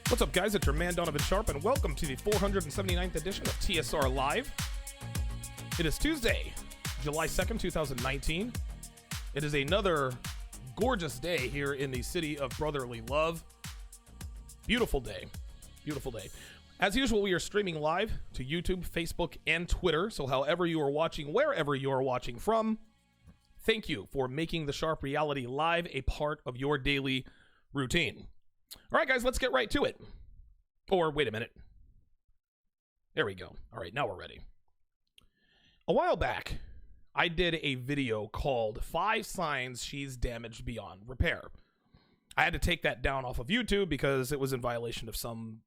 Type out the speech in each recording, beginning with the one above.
What's up, guys? It's your man, Donovan Sharpe, and welcome to the 479th edition of TSR Live. It is Tuesday, July 2nd, 2019. It is another gorgeous day here in the city of brotherly love. Beautiful day. Beautiful day. As usual, we are streaming live to YouTube, Facebook, and Twitter. So however you are watching, wherever you are watching from, thank you for making the Sharpe Reality Live a part of your daily routine. All right, guys, let's get right to it. Or wait a minute. There we go. All right, now we're ready. A while back, I did a video called 5 Signs She's Damaged Beyond Repair. I had to take that down off of YouTube because it was in violation of some,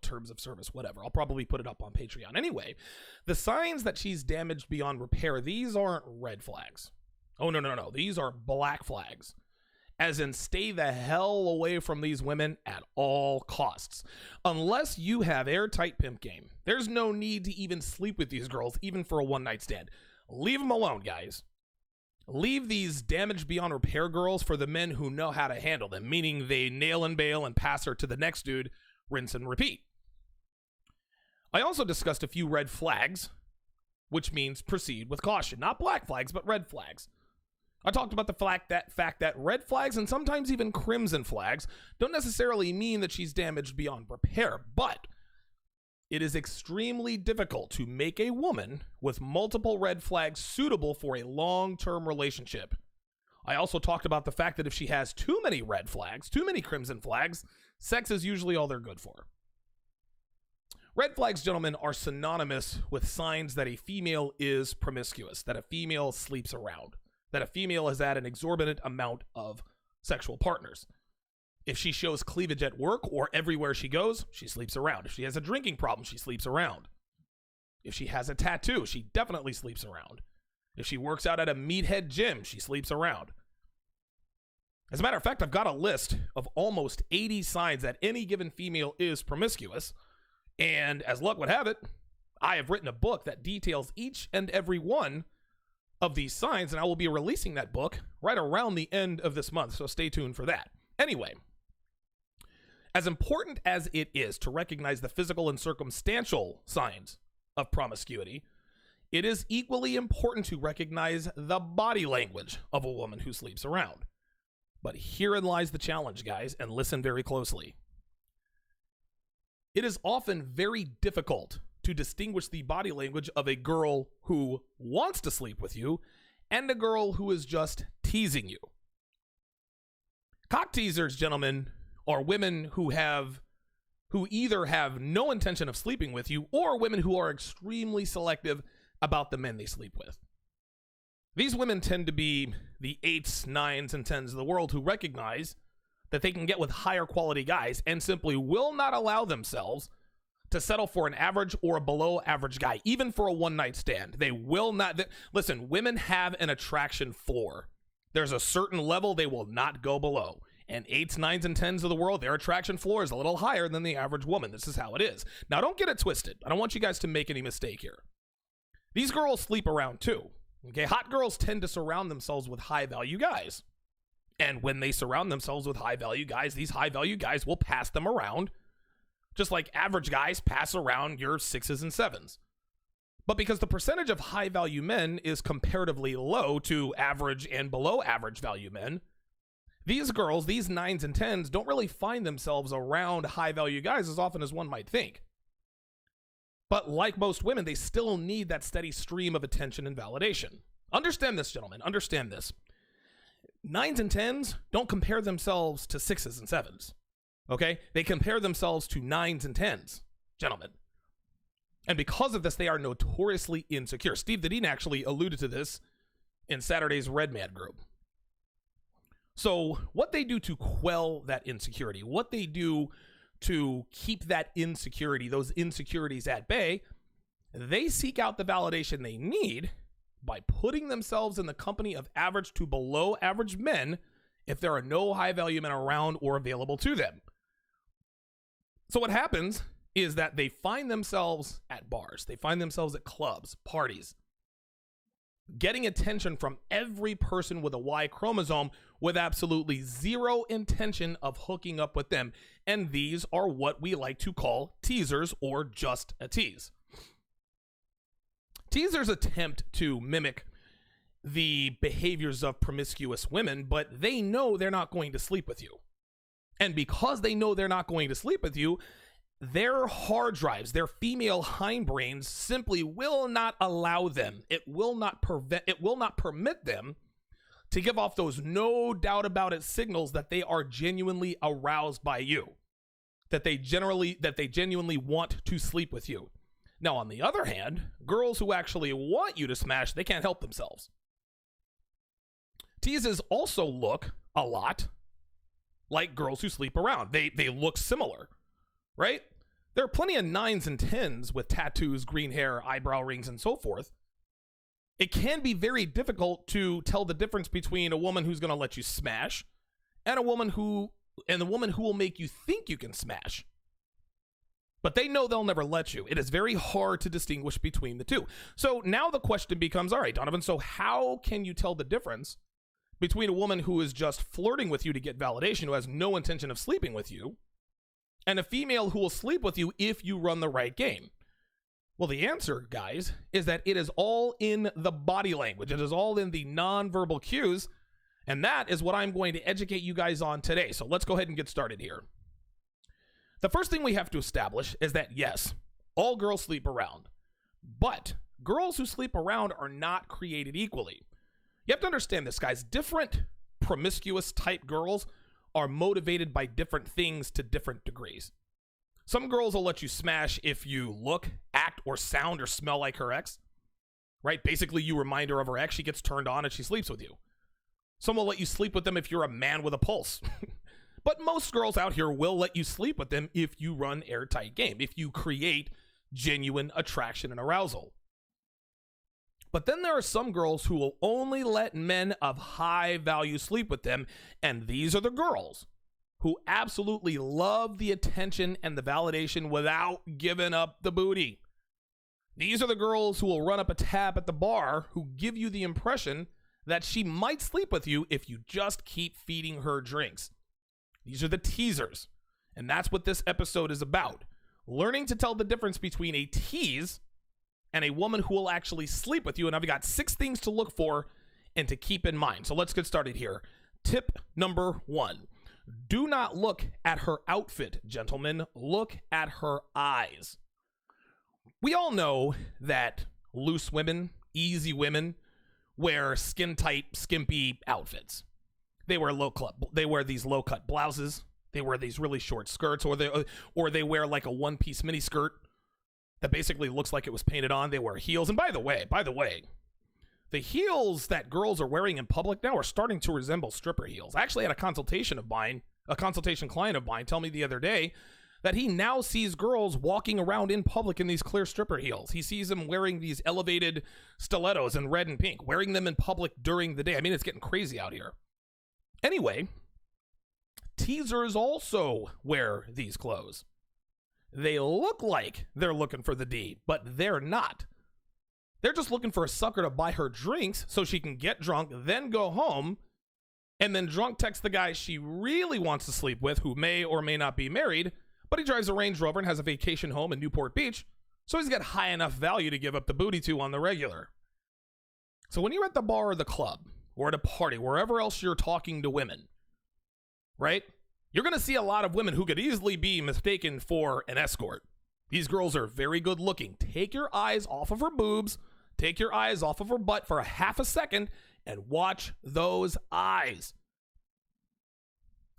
terms of service, whatever. I'll probably put it up on Patreon. Anyway, the signs that she's damaged beyond repair, these aren't red flags. Oh, no. These are black flags. As in, stay the hell away from these women at all costs. Unless you have airtight pimp game, there's no need to even sleep with these girls, even for a one-night stand. Leave them alone, guys. Leave these damaged beyond repair girls for the men who know how to handle them, meaning they nail and bail and pass her to the next dude, rinse and repeat. I also discussed a few red flags, which means proceed with caution. Not black flags, but red flags. I talked about the fact that red flags and sometimes even crimson flags don't necessarily mean that she's damaged beyond repair, but it is extremely difficult to make a woman with multiple red flags suitable for a long-term relationship. I also talked about the fact that if she has too many red flags, too many crimson flags, sex is usually all they're good for. Red flags, gentlemen, are synonymous with signs that a female is promiscuous, that a female sleeps around, that a female has had an exorbitant amount of sexual partners. If she shows cleavage at work or everywhere she goes, she sleeps around. If she has a drinking problem, she sleeps around. If she has a tattoo, she definitely sleeps around. If she works out at a meathead gym, she sleeps around. As a matter of fact, I've got a list of almost 80 signs that any given female is promiscuous. And as luck would have it, I have written a book that details each and every one of these signs, and I will be releasing that book right around the end of this month, so stay tuned for that. Anyway, as important as it is to recognize the physical and circumstantial signs of promiscuity, it is equally important to recognize the body language of a woman who sleeps around. But herein lies the challenge, guys, and listen very closely. It is often very difficult to distinguish the body language of a girl who wants to sleep with you and a girl who is just teasing you. Cock teasers, gentlemen, are women who either have no intention of sleeping with you or women who are extremely selective about the men they sleep with. These women tend to be the 8s, 9s, and 10s of the world who recognize that they can get with higher quality guys and simply will not allow themselves to settle for an average or a below average guy, even for a one-night stand. They will not. Listen, women have an attraction for. There's a certain level they will not go below. And 8s, 9s, and 10s of the world, their attraction floor is a little higher than the average woman. This is how it is. Now, don't get it twisted. I don't want you guys to make any mistake here. These girls sleep around too. Okay, hot girls tend to surround themselves with high-value guys. And when they surround themselves with high-value guys, these high-value guys will pass them around, just like average guys pass around your 6s and 7s. But because the percentage of high-value men is comparatively low to average and below average value men, these girls, these 9s and 10s, don't really find themselves around high-value guys as often as one might think. But like most women, they still need that steady stream of attention and validation. Understand this, gentlemen. Understand this. 9s and 10s don't compare themselves to 6s and 7s. Okay? They compare themselves to 9s and 10s, gentlemen. And because of this, they are notoriously insecure. Steve the Dean actually alluded to this in Saturday's Red Man group. So what they do to quell that insecurity, what they do to keep that insecurity, those insecurities at bay, they seek out the validation they need by putting themselves in the company of average to below average men if there are no high value men around or available to them. So what happens is that they find themselves at bars. They find themselves at clubs, parties. getting attention from every person with a Y chromosome with absolutely zero intention of hooking up with them. And these are what we like to call teasers, or just a tease. Teasers attempt to mimic the behaviors of promiscuous women, but they know they're not going to sleep with you. And because they know they're not going to sleep with you, their hard drives, their female hindbrains simply will not allow them. It will not permit them to give off those no doubt about it signals that they are genuinely aroused by you, that they genuinely want to sleep with you. Now, on the other hand, girls who actually want you to smash, they can't help themselves. Teases also look a lot like girls who sleep around. They look similar, right? There are plenty of 9s and 10s with tattoos, green hair, eyebrow rings, and so forth. It can be very difficult to tell the difference between a woman who's going to let you smash and the woman who will make you think you can smash. But they know they'll never let you. It is very hard to distinguish between the two. So now the question becomes, all right, Donovan, so how can you tell the difference between a woman who is just flirting with you to get validation, who has no intention of sleeping with you, and a female who will sleep with you if you run the right game? Well, the answer, guys, is that it is all in the body language. It is all in the nonverbal cues, and that is what I'm going to educate you guys on today. So let's go ahead and get started here. The first thing we have to establish is that, yes, all girls sleep around, but girls who sleep around are not created equally. You have to understand this, guys. Different promiscuous type girls are motivated by different things to different degrees. Some girls will let you smash if you look, act, or sound or smell like her ex, right? Basically, you remind her of her ex, she gets turned on and she sleeps with you. Some will let you sleep with them if you're a man with a pulse. But most girls out here will let you sleep with them if you run airtight game, if you create genuine attraction and arousal. But then there are some girls who will only let men of high value sleep with them, and these are the girls who absolutely love the attention and the validation without giving up the booty. These are the girls who will run up a tab at the bar, who give you the impression that she might sleep with you if you just keep feeding her drinks. These are the teasers, and that's what this episode is about. Learning to tell the difference between a tease and a woman who will actually sleep with you. And I've got 6 things to look for and to keep in mind. So let's get started here. Tip number 1. Do not look at her outfit, gentlemen. Look at her eyes. We all know that loose women, easy women, wear skin-tight, skimpy outfits. They wear these low-cut blouses. They wear these really short skirts, or they wear like a one-piece mini skirt that basically looks like it was painted on. They wear heels. And by the way, the heels that girls are wearing in public now are starting to resemble stripper heels. I actually had a consultation client of mine tell me the other day that he now sees girls walking around in public in these clear stripper heels. He sees them wearing these elevated stilettos in red and pink, wearing them in public during the day. I mean, it's getting crazy out here. Anyway, teasers also wear these clothes. They look like they're looking for the D, but they're not. They're just looking for a sucker to buy her drinks so she can get drunk, then go home, and then drunk text the guy she really wants to sleep with, who may or may not be married, but he drives a Range Rover and has a vacation home in Newport Beach, so he's got high enough value to give up the booty to on the regular. So when you're at the bar or the club, or at a party, wherever else you're talking to women, right? You're going to see a lot of women who could easily be mistaken for an escort. These girls are very good looking. Take your eyes off of her boobs, take your eyes off of her butt for a half a second, and watch those eyes.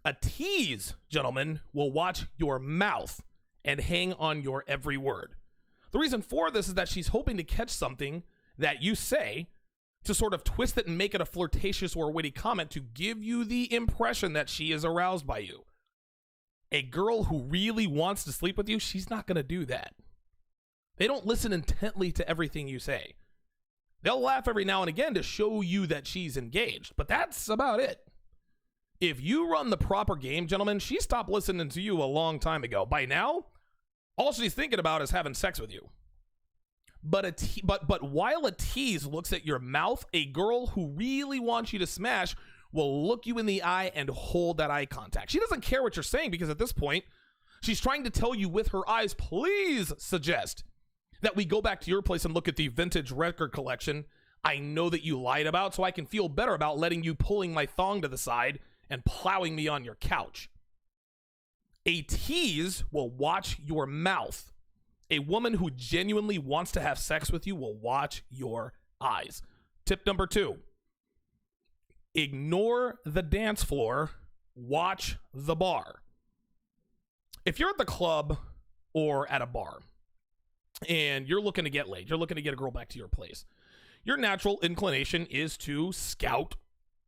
A tease, gentlemen, will watch your mouth and hang on your every word. The reason for this is that she's hoping to catch something that you say to sort of twist it and make it a flirtatious or witty comment to give you the impression that she is aroused by you. A girl who really wants to sleep with you, she's not going to do that. They don't listen intently to everything you say. They'll laugh every now and again to show you that she's engaged, but that's about it. If you run the proper game, gentlemen, she stopped listening to you a long time ago. By now, all she's thinking about is having sex with you. But while a tease looks at your mouth, a girl who really wants you to smash will look you in the eye and hold that eye contact. She doesn't care what you're saying because at this point, she's trying to tell you with her eyes, please suggest that we go back to your place and look at the vintage record collection I know that you lied about, so I can feel better about letting you pulling my thong to the side and plowing me on your couch. A tease will watch your mouth. A woman who genuinely wants to have sex with you will watch your eyes. Tip number 2, ignore the dance floor, watch the bar. If you're at the club or at a bar and you're looking to get laid, you're looking to get a girl back to your place, your natural inclination is to scout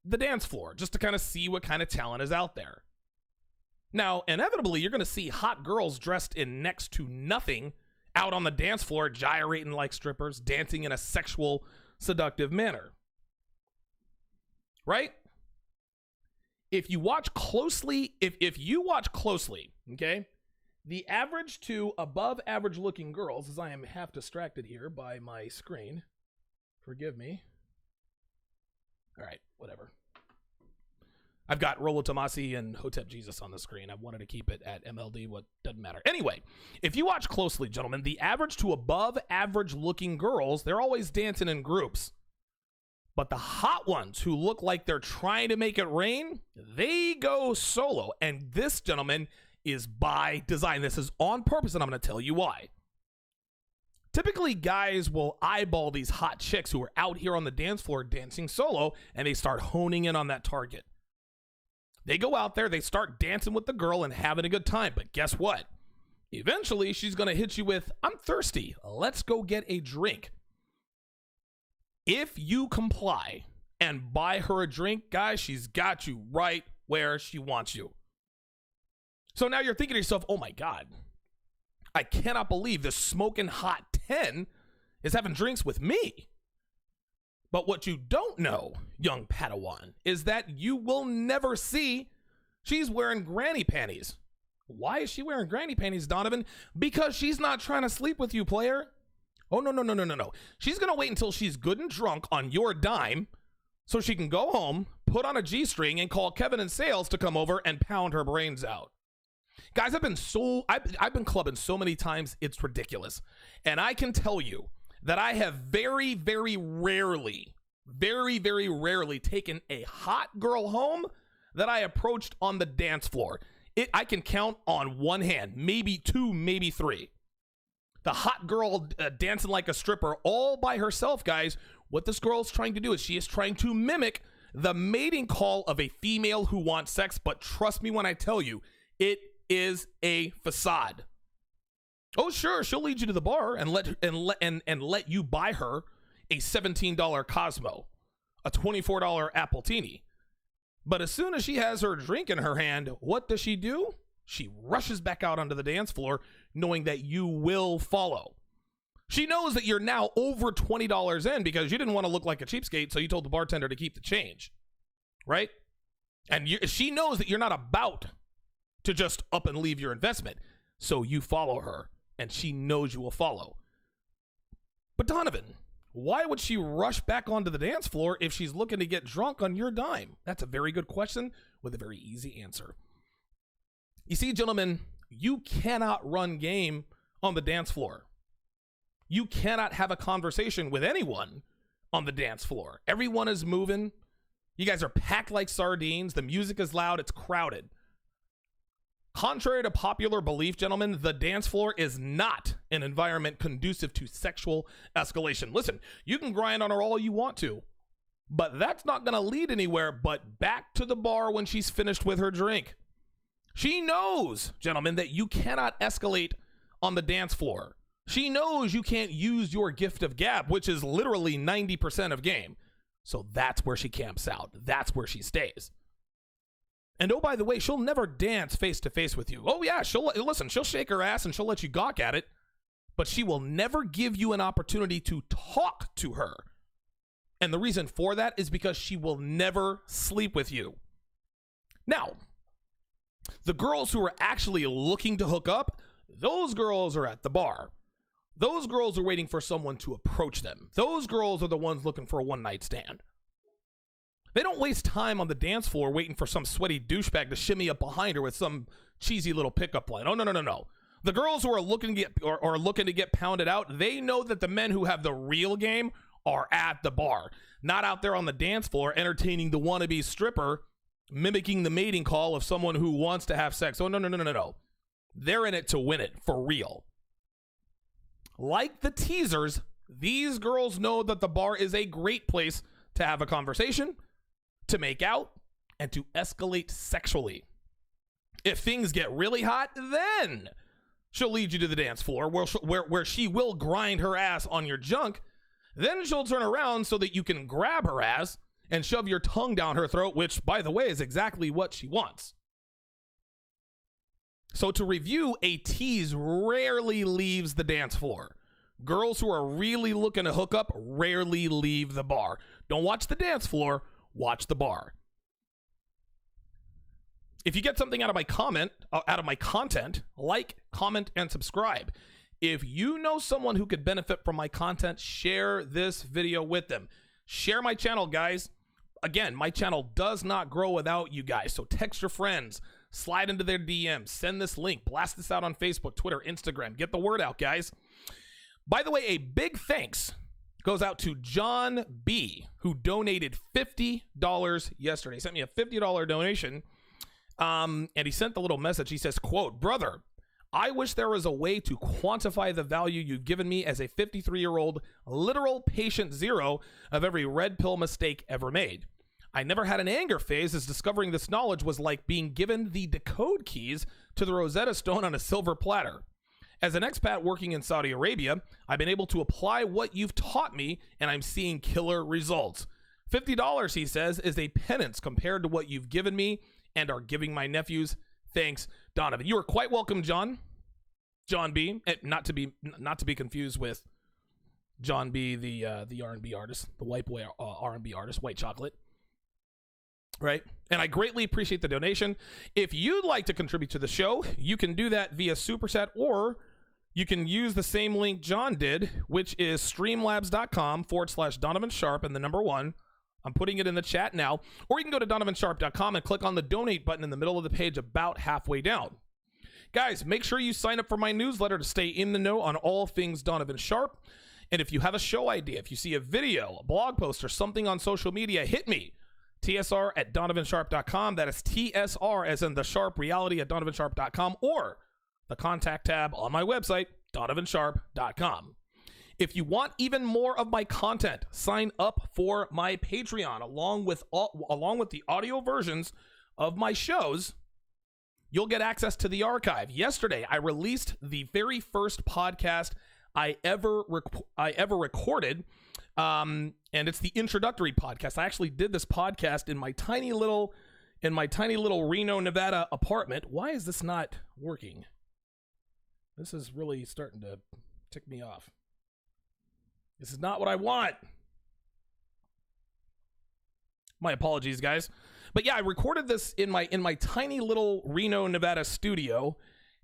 the dance floor just to kind of see what kind of talent is out there. Now, inevitably, you're going to see hot girls dressed in next to nothing out on the dance floor, gyrating like strippers, dancing in a sexual, seductive manner. Right? If you watch closely, if you watch closely, okay, the average to above average looking girls, as I am half distracted here by my screen, forgive me. All right, whatever. I've got Rolo Tomasi and Hotep Jesus on the screen. I wanted to keep it at MLD, what doesn't matter. Anyway, if you watch closely, gentlemen, the average to above average looking girls, they're always dancing in groups. But the hot ones who look like they're trying to make it rain, they go solo. And this, gentlemen, is by design. This is on purpose, and I'm going to tell you why. Typically, guys will eyeball these hot chicks who are out here on the dance floor dancing solo, and they start honing in on that target. They go out there, they start dancing with the girl and having a good time. But guess what? Eventually, she's going to hit you with, I'm thirsty. Let's go get a drink. If you comply and buy her a drink, guys, she's got you right where she wants you. So now you're thinking to yourself, oh my God, I cannot believe this smoking hot 10 is having drinks with me. But what you don't know, young Padawan, is that you will never see she's wearing granny panties. Why is she wearing granny panties, Donovan? Because she's not trying to sleep with you, player. Oh, no. She's going to wait until she's good and drunk on your dime so she can go home, put on a G-string, and call Kevin in sales to come over and pound her brains out. Guys, I've been clubbing so many times, it's ridiculous. And I can tell you that I have very, very rarely taken a hot girl home that I approached on the dance floor. I can count on one hand, maybe 2, maybe 3. The hot girl dancing like a stripper all by herself, guys. What this girl is trying to do is she is trying to mimic the mating call of a female who wants sex. But trust me when I tell you, it is a facade. Oh, sure, she'll lead you to the bar and let you buy her a $17 Cosmo, a $24 Appletini. But as soon as she has her drink in her hand, what does she do? She rushes back out onto the dance floor, knowing that you will follow. She knows that you're now over $20 in because you didn't want to look like a cheapskate, so you told the bartender to keep the change, right? And she knows that you're not about to just up and leave your investment, so you follow her, and she knows you will follow. But Donovan, why would she rush back onto the dance floor if she's looking to get drunk on your dime? That's a very good question with a very easy answer. You see, gentlemen, you cannot run game on the dance floor. You cannot have a conversation with anyone on the dance floor. Everyone is moving. You guys are packed like sardines. The music is loud. It's crowded. Contrary to popular belief, gentlemen, the dance floor is not an environment conducive to sexual escalation. Listen, you can grind on her all you want to, but that's not going to lead anywhere but back to the bar when she's finished with her drink. She knows, gentlemen, that you cannot escalate on the dance floor. She knows you can't use your gift of gab, which is literally 90% of game. So that's where she camps out. That's where she stays. And oh, by the way, she'll never dance face to face with you. Oh yeah, she'll shake her ass and she'll let you gawk at it, but she will never give you an opportunity to talk to her. And the reason for that is because she will never sleep with you. Now, the girls who are actually looking to hook up, those girls are at the bar. Those girls are waiting for someone to approach them. Those girls are the ones looking for a one-night stand. They don't waste time on the dance floor waiting for some sweaty douchebag to shimmy up behind her with some cheesy little pickup line. Oh, no. The girls who are looking to get pounded out, they know that the men who have the real game are at the bar, not out there on the dance floor entertaining the wannabe stripper, mimicking the mating call of someone who wants to have sex. Oh, no. They're in it to win it, for real. Like the teasers, these girls know that the bar is a great place to have a conversation, to make out, and to escalate sexually. If things get really hot, then she'll lead you to the dance floor where she will grind her ass on your junk. Then she'll turn around so that you can grab her ass and shove your tongue down her throat, which, by the way, is exactly what she wants. So to review, a tease rarely leaves the dance floor. Girls who are really looking to hook up rarely leave the bar. Don't watch the dance floor, watch the bar. If you get something out of my content, like, comment, and subscribe. If you know someone who could benefit from my content, share this video with them. Share my channel, guys. Again, my channel does not grow without you guys. So text your friends, slide into their DMs, send this link, blast this out on Facebook, Twitter, Instagram. Get the word out, guys. By the way, a big thanks goes out to John B., who donated $50 yesterday. He sent me a $50 donation, and he sent the little message. He says, quote, "Brother, I wish there was a way to quantify the value you've given me as a 53-year-old literal patient zero of every red pill mistake ever made. I never had an anger phase, as discovering this knowledge was like being given the decode keys to the Rosetta Stone on a silver platter. As an expat working in Saudi Arabia, I've been able to apply what you've taught me, and I'm seeing killer results. $50, he says, is a penance compared to what you've given me and are giving my nephews. Thanks, Donovan." You are quite welcome, John B. Not to be confused with John B, the R&B artist, the white boy R&B artist, White Chocolate. Right? And I greatly appreciate the donation. If you'd like to contribute to the show, you can do that via Super Chat, or you can use the same link John did, which is streamlabs.com/Donovan Sharpe and the number 1. I'm putting it in the chat now. Or you can go to donovansharpe.com and click on the donate button in the middle of the page about halfway down. Guys, make sure you sign up for my newsletter to stay in the know on all things Donovan Sharpe. And if you have a show idea, if you see a video, a blog post, or something on social media, hit me. TSR@donovansharpe.com. That is TSR as in the Sharpe Reality at donovansharpe.com, or the contact tab on my website, donovansharpe.com. If you want even more of my content, sign up for my Patreon along with the audio versions of my shows. You'll get access to the archive. Yesterday, I released the very first podcast I ever recorded. And it's the introductory podcast. I actually did this podcast in my tiny little Reno, Nevada apartment. Why is this not working? This is really starting to tick me off. This is not what I want. My apologies, guys. But yeah, I recorded this in my tiny little Reno, Nevada studio,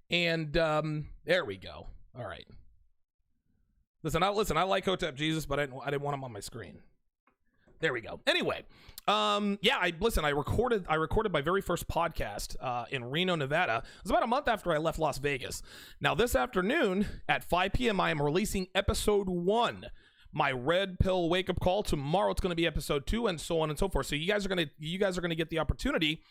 and there we go. All right. Listen, I like Hotep Jesus, but I didn't want him on my screen. There we go. Anyway, I recorded my very first podcast in Reno, Nevada. It was about a month after I left Las Vegas. Now, this afternoon at 5 p.m., I am releasing episode 1, my red pill wake up call. Tomorrow it's going to be episode 2, and so on and so forth. So you guys are going to get the opportunity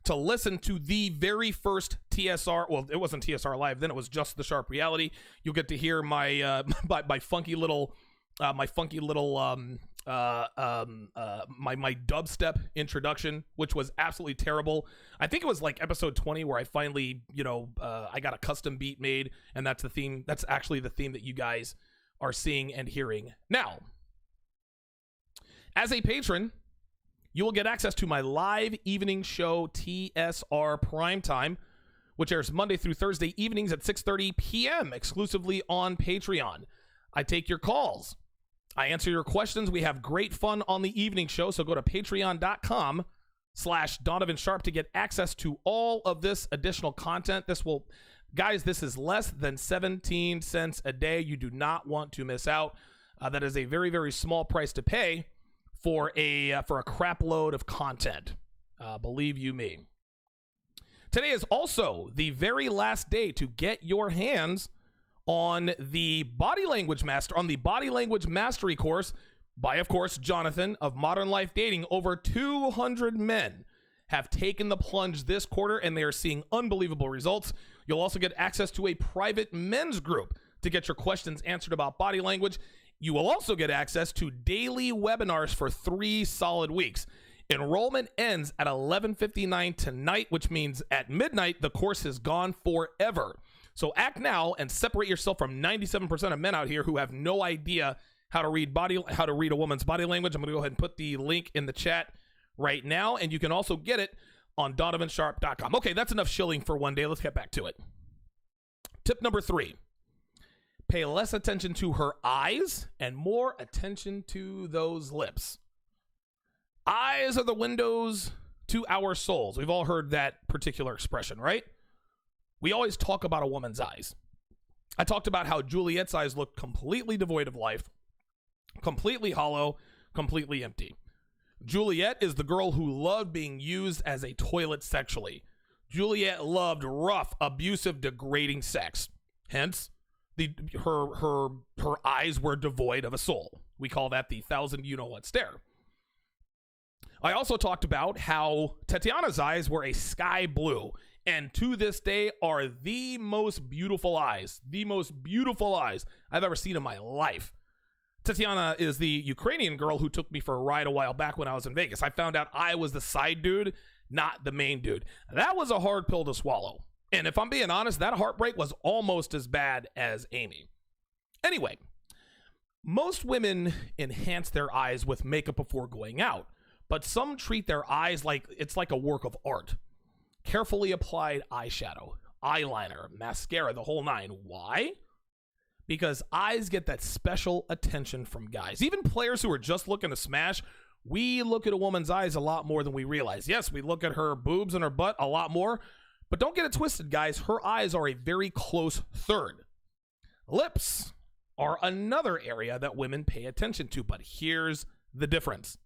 to listen to the very first TSR. Well, it wasn't TSR Live then; it was just the Sharpe Reality. You'll get to hear my my funky little my dubstep introduction, which was absolutely terrible. I think it was like episode 20 where I finally, I got a custom beat made, and that's the theme. That's actually the theme that you guys are seeing and hearing now. As a patron, you will get access to my live evening show, TSR Primetime, which airs Monday through Thursday evenings at 6:30 p.m. exclusively on Patreon. I take your calls. I answer your questions. We have great fun on the evening show, so go to patreon.com/Donovan Sharpe to get access to all of this additional content. This will Guys, this is less than 17 cents a day. You do not want to miss out. That is a very, very small price to pay for a crap load of content. Believe you me. Today is also the very last day to get your hands on the body language mastery course by, of course, Donovan of Modern Life Dating. Over 200 men have taken the plunge this quarter, and they are seeing unbelievable results. You'll also get access to a private men's group to get your questions answered about body language. You will also get access to daily webinars for 3 solid weeks. Enrollment ends at 11:59 tonight, which means at midnight, the course is gone forever. So act now and separate yourself from 97% of men out here who have no idea how to read a woman's body language. I'm going to go ahead and put the link in the chat right now, and you can also get it on DonovanSharpe.com. Okay, that's enough shilling for one day. Let's get back to it. Tip number 3. Pay less attention to her eyes and more attention to those lips. Eyes are the windows to our souls. We've all heard that particular expression, right? We always talk about a woman's eyes. I talked about how Juliet's eyes looked completely devoid of life, completely hollow, completely empty. Juliet is the girl who loved being used as a toilet sexually. Juliet loved rough, abusive, degrading sex. Hence, her eyes were devoid of a soul. We call that the thousand you-know-what stare. I also talked about how Tatiana's eyes were a sky blue, and to this day are the most beautiful eyes I've ever seen in my life. Tatiana is the Ukrainian girl who took me for a ride a while back when I was in Vegas. I found out I was the side dude, not the main dude. That was a hard pill to swallow. And if I'm being honest, that heartbreak was almost as bad as Amy. Anyway, most women enhance their eyes with makeup before going out, but some treat their eyes like it's like a work of art. Carefully applied eyeshadow, eyeliner, mascara, the whole nine. Why? Because eyes get that special attention from guys. Even players who are just looking to smash, we look at a woman's eyes a lot more than we realize. Yes, we look at her boobs and her butt a lot more, but don't get it twisted, guys. Her eyes are a very close third. Lips are another area that women pay attention to, but here's the difference.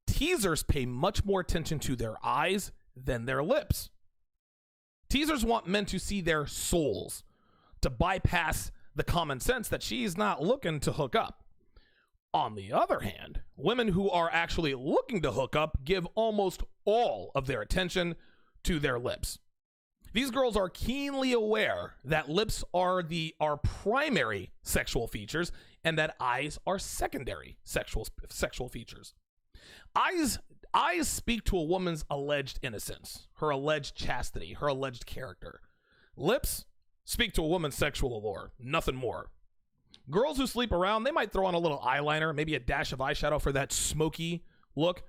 Teasers pay much more attention to their eyes than their lips. Teasers want men to see their souls, to bypass the common sense that she's not looking to hook up. On the other hand, women who are actually looking to hook up give almost all of their attention to their lips. These girls are keenly aware that lips are primary sexual features and that eyes are secondary sexual features. Eyes speak to a woman's alleged innocence, her alleged chastity, her alleged character. Lips speak to a woman's sexual allure, nothing more. Girls who sleep around, they might throw on a little eyeliner, maybe a dash of eyeshadow for that smoky look.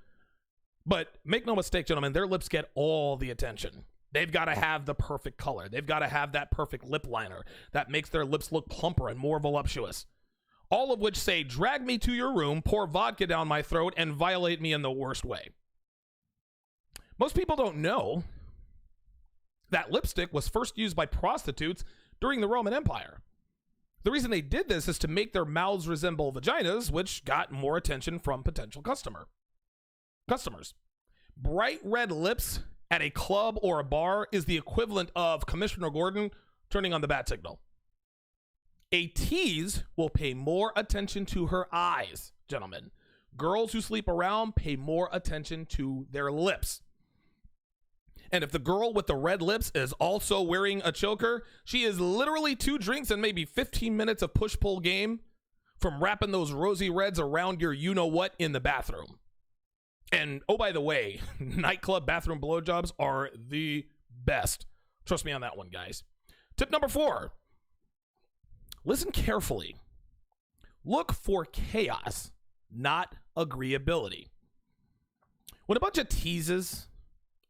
But make no mistake, gentlemen, their lips get all the attention. They've got to have the perfect color. They've got to have that perfect lip liner that makes their lips look plumper and more voluptuous. All of which say, drag me to your room, pour vodka down my throat, and violate me in the worst way. Most people don't know that lipstick was first used by prostitutes during the Roman Empire. The reason they did this is to make their mouths resemble vaginas, which got more attention from potential customers. Bright red lips at a club or a bar is the equivalent of Commissioner Gordon turning on the bat signal. A tease will pay more attention to her eyes, gentlemen. Girls who sleep around pay more attention to their lips. And if the girl with the red lips is also wearing a choker, she is literally 2 drinks and maybe 15 minutes of push-pull game from wrapping those rosy reds around your you-know-what in the bathroom. And, oh, by the way, nightclub bathroom blowjobs are the best. Trust me on that one, guys. Tip number 4. Listen carefully. Look for chaos, not agreeability. When a bunch of teases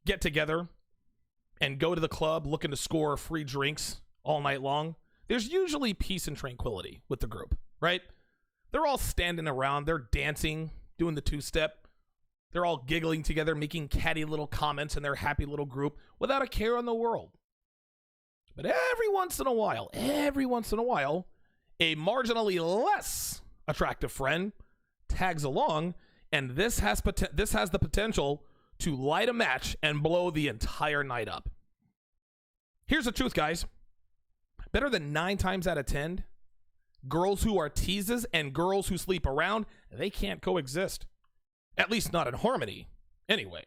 get together and go to the club looking to score free drinks all night long, there's usually peace and tranquility with the group, right? They're all standing around, they're dancing, doing the 2-step. They're all giggling together, making catty little comments in their happy little group without a care in the world. But every once in a while, a marginally less attractive friend tags along, and this has the potential to light a match and blow the entire night up. Here's the truth, guys. Better than 9 times out of 10, girls who are teases and girls who sleep around, they can't coexist. At least not in harmony. Anyway,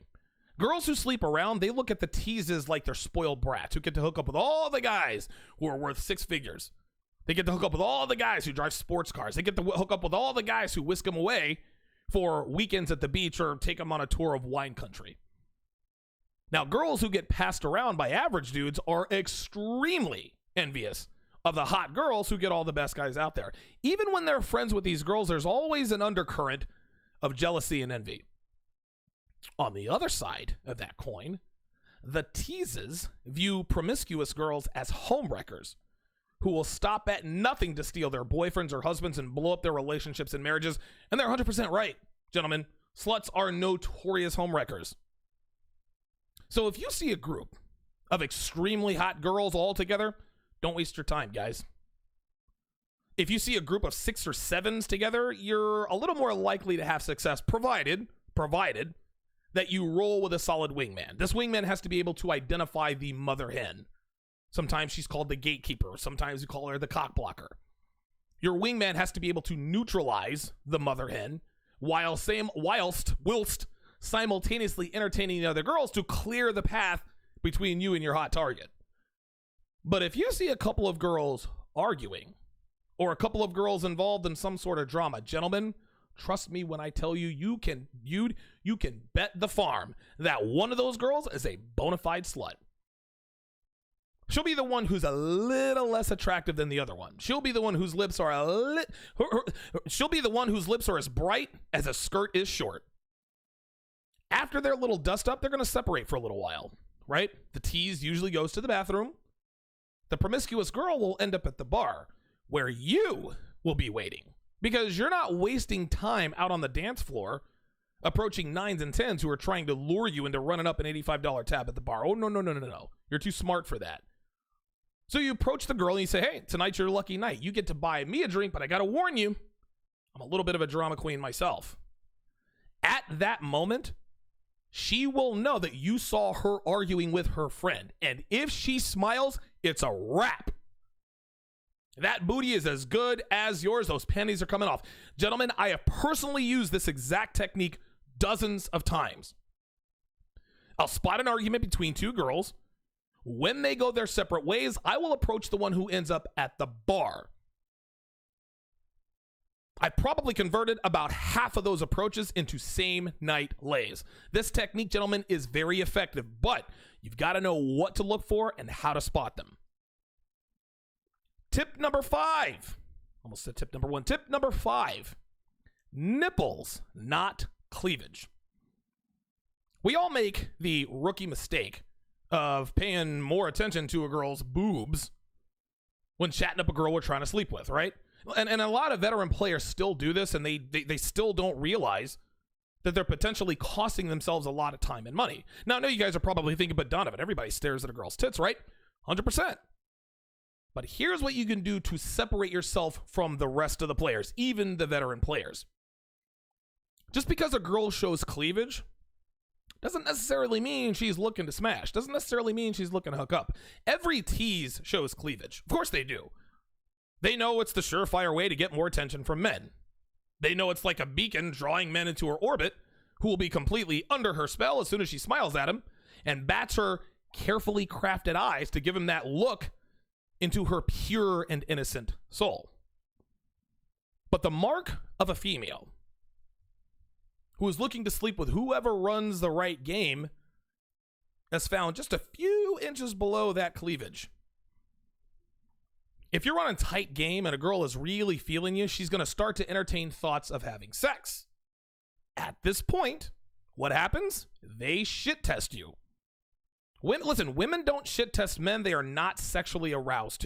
girls who sleep around, they look at the teases like they're spoiled brats who get to hook up with all the guys who are worth 6 figures. They get to hook up with all the guys who drive sports cars. They get to hook up with all the guys who whisk them away for weekends at the beach or take them on a tour of wine country. Now, girls who get passed around by average dudes are extremely envious of the hot girls who get all the best guys out there. Even when they're friends with these girls, there's always an undercurrent of jealousy and envy. On the other side of that coin, the teases view promiscuous girls as homewreckers who will stop at nothing to steal their boyfriends or husbands and blow up their relationships and marriages. And they're 100% right, gentlemen. Sluts are notorious homewreckers. So if you see a group of extremely hot girls all together, don't waste your time, guys. If you see a group of 6 or 7s together, you're a little more likely to have success, provided that you roll with a solid wingman. This wingman has to be able to identify the mother hen. Sometimes she's called the gatekeeper. Sometimes we call her the cock blocker. Your wingman has to be able to neutralize the mother hen whilst simultaneously entertaining the other girls to clear the path between you and your hot target. But if you see a couple of girls arguing or a couple of girls involved in some sort of drama, gentlemen, trust me when I tell you, you can bet the farm that one of those girls is a bona fide slut. She'll be the one who's a little less attractive than the other one. She'll be the one whose lips are she'll be the one whose lips are as bright as a skirt is short. After their little dust up, they're going to separate for a little while, right? The tease usually goes to the bathroom. The promiscuous girl will end up at the bar where you will be waiting because you're not wasting time out on the dance floor approaching 9s and 10s who are trying to lure you into running up an $85 tab at the bar. Oh, no. You're too smart for that. So you approach the girl and you say, hey, tonight's your lucky night. You get to buy me a drink, but I got to warn you, I'm a little bit of a drama queen myself. At that moment, she will know that you saw her arguing with her friend. And if she smiles, it's a wrap. That booty is as good as yours. Those panties are coming off. Gentlemen, I have personally used this exact technique dozens of times. I'll spot an argument between 2 girls. When they go their separate ways, I will approach the one who ends up at the bar. I probably converted about half of those approaches into same night lays. This technique, gentlemen, is very effective, but you've got to know what to look for and how to spot them. Tip number 5. Almost said tip number 1. Tip number 5. Nipples, not cleavage. We all make the rookie mistake of paying more attention to a girl's boobs when chatting up a girl we're trying to sleep with, right? And a lot of veteran players still do this, and they still don't realize that they're potentially costing themselves a lot of time and money. Now, I know you guys are probably thinking, but Donovan, everybody stares at a girl's tits, right? 100%. But here's what you can do to separate yourself from the rest of the players, even the veteran players. Just because a girl shows cleavage doesn't necessarily mean she's looking to smash. Doesn't necessarily mean she's looking to hook up. Every tease shows cleavage. Of course they do. They know it's the surefire way to get more attention from men. They know it's like a beacon drawing men into her orbit who will be completely under her spell as soon as she smiles at him and bats her carefully crafted eyes to give him that look into her pure and innocent soul. But the mark of a female who is looking to sleep with whoever runs the right game is found just a few inches below that cleavage. If you're running tight game and a girl is really feeling you, she's going to start to entertain thoughts of having sex. At this point, what happens? They shit test you. Listen, women don't shit test men they are not sexually aroused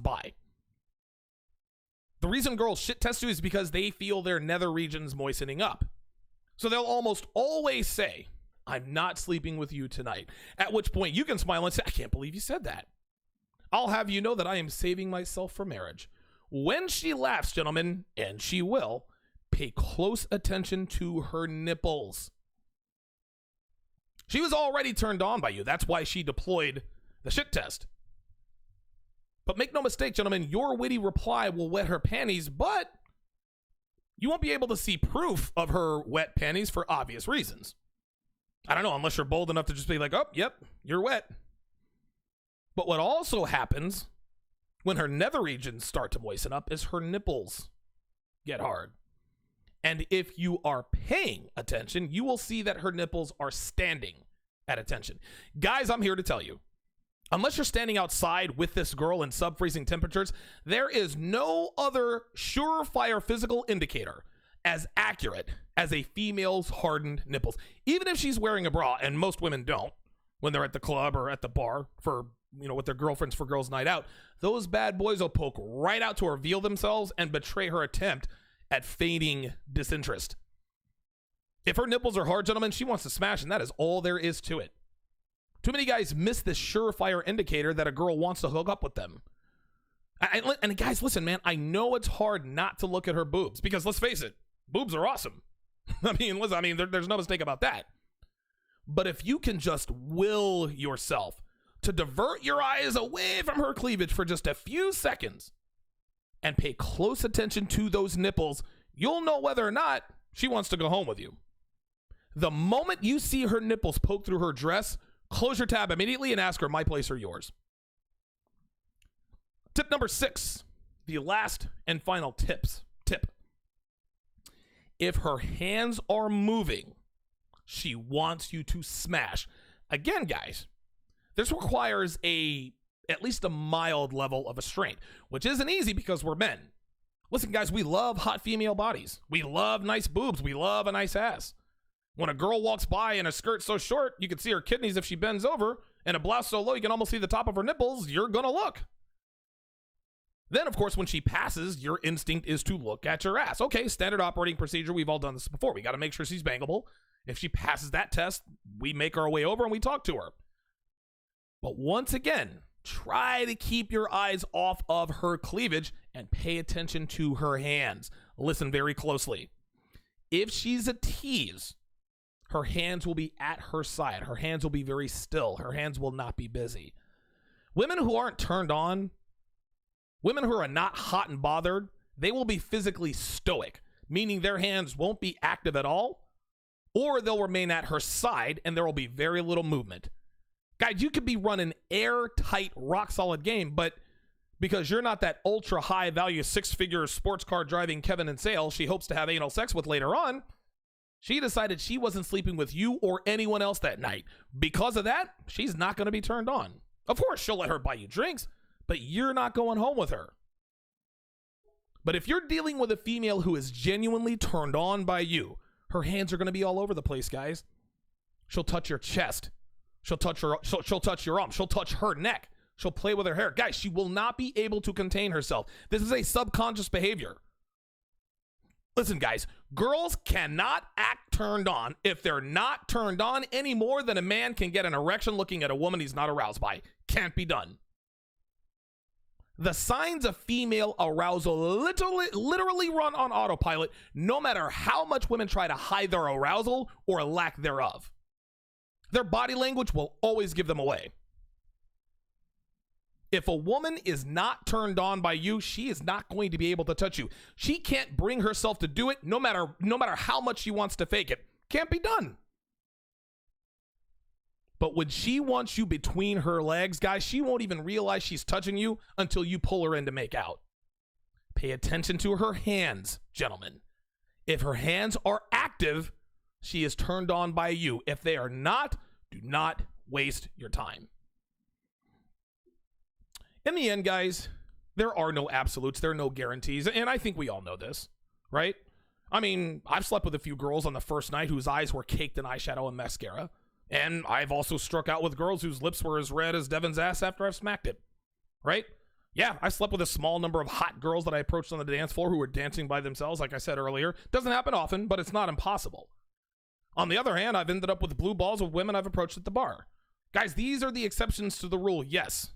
by. The reason girls shit test you is because they feel their nether regions moistening up. So they'll almost always say, I'm not sleeping with you tonight. At which point you can smile and say, I can't believe you said that. I'll have you know that I am saving myself for marriage. When she laughs, gentlemen, and she will, pay close attention to her nipples. She was already turned on by you. That's why she deployed the shit test. But make no mistake, gentlemen, your witty reply will wet her panties, but you won't be able to see proof of her wet panties for obvious reasons. I don't know, unless you're bold enough to just be like, oh, yep, you're wet. But what also happens when her nether regions start to moisten up is her nipples get hard. And if you are paying attention, you will see that her nipples are standing at attention. Guys, I'm here to tell you, unless you're standing outside with this girl in sub-freezing temperatures, there is no other surefire physical indicator as accurate as a female's hardened nipples. Even if she's wearing a bra, and most women don't, when they're at the club or at the bar for, with their girlfriends for girls' night out, those bad boys will poke right out to reveal themselves and betray her attempt at feigning disinterest. If her nipples are hard, gentlemen, she wants to smash, and that is all there is to it. Too many guys miss this surefire indicator that a girl wants to hook up with them. And guys, listen, man, I know it's hard not to look at her boobs, because let's face it, boobs are awesome. There's no mistake about that. But if you can just will yourself to divert your eyes away from her cleavage for just a few seconds and pay close attention to those nipples, you'll know whether or not she wants to go home with you. The moment you see her nipples poke through her dress, close your tab immediately and ask her, my place or yours. Tip number 6, the last and final tip. If her hands are moving, she wants you to smash. Again, guys, this requires at least a mild level of restraint, which isn't easy because we're men. Listen, guys, we love hot female bodies. We love nice boobs. We love a nice ass. When a girl walks by in a skirt so short, you can see her kidneys if she bends over, and a blouse so low you can almost see the top of her nipples, you're gonna look. Then, of course, when she passes, your instinct is to look at your ass. Okay, standard operating procedure. We've all done this before. We got to make sure she's bangable. If she passes that test, we make our way over and we talk to her. But once again, try to keep your eyes off of her cleavage and pay attention to her hands. Listen very closely. If she's a tease, her hands will be at her side. Her hands will be very still. Her hands will not be busy. Women who aren't turned on, women who are not hot and bothered, they will be physically stoic, meaning their hands won't be active at all, or they'll remain at her side and there will be very little movement. Guys, you could be running airtight, rock-solid game, but because you're not that ultra high-value, six-figure sports car driving Kevin and Sale she hopes to have anal sex with later on, she decided she wasn't sleeping with you or anyone else that night. Because of that, she's not going to be turned on. Of course, she'll let her buy you drinks, but you're not going home with her. But if you're dealing with a female who is genuinely turned on by you, her hands are going to be all over the place, guys. She'll touch your chest. She'll touch your arm. She'll touch her neck. She'll play with her hair. Guys, she will not be able to contain herself. This is a subconscious behavior. Listen, guys, girls cannot act turned on if they're not turned on any more than a man can get an erection looking at a woman he's not aroused by. Can't be done. The signs of female arousal literally run on autopilot, no matter how much women try to hide their arousal or lack thereof. Their body language will always give them away. If a woman is not turned on by you, she is not going to be able to touch you. She can't bring herself to do it, no matter how much she wants to fake it. Can't be done. But when she wants you between her legs, guys, she won't even realize she's touching you until you pull her in to make out. Pay attention to her hands, gentlemen. If her hands are active, she is turned on by you. If they are not, do not waste your time. In the end, guys, there are no absolutes. There are no guarantees. And I think we all know this, right? I mean, I've slept with a few girls on the first night whose eyes were caked in eyeshadow and mascara. And I've also struck out with girls whose lips were as red as Devin's ass after I've smacked it, right? Yeah, I slept with a small number of hot girls that I approached on the dance floor who were dancing by themselves, like I said earlier. Doesn't happen often, but it's not impossible. On the other hand, I've ended up with blue balls of women I've approached at the bar. Guys, these are the exceptions to the rule, yes.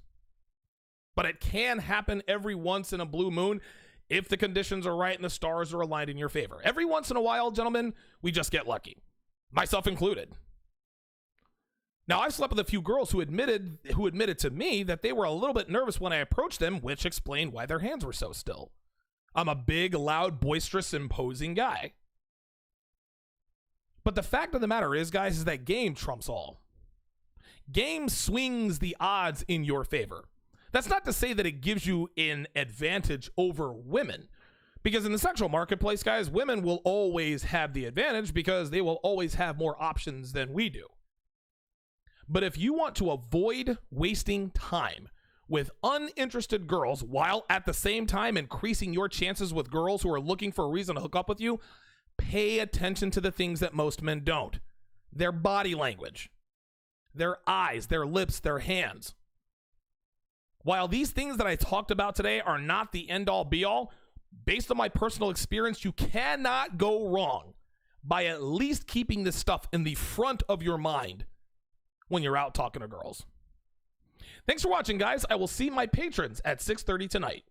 But it can happen every once in a blue moon if the conditions are right and the stars are aligned in your favor. Every once in a while, gentlemen, we just get lucky, myself included. Now, I've slept with a few girls who admitted to me that they were a little bit nervous when I approached them, which explained why their hands were so still. I'm a big, loud, boisterous, imposing guy. But the fact of the matter is, guys, is that game trumps all. Game swings the odds in your favor. That's not to say that it gives you an advantage over women. Because in the sexual marketplace, guys, women will always have the advantage because they will always have more options than we do. But if you want to avoid wasting time with uninterested girls while at the same time increasing your chances with girls who are looking for a reason to hook up with you, pay attention to the things that most men don't. Their body language, their eyes, their lips, their hands. While these things that I talked about today are not the end-all be-all, based on my personal experience, you cannot go wrong by at least keeping this stuff in the front of your mind when you're out talking to girls. Thanks for watching, guys. I will see my patrons at 6:30 tonight.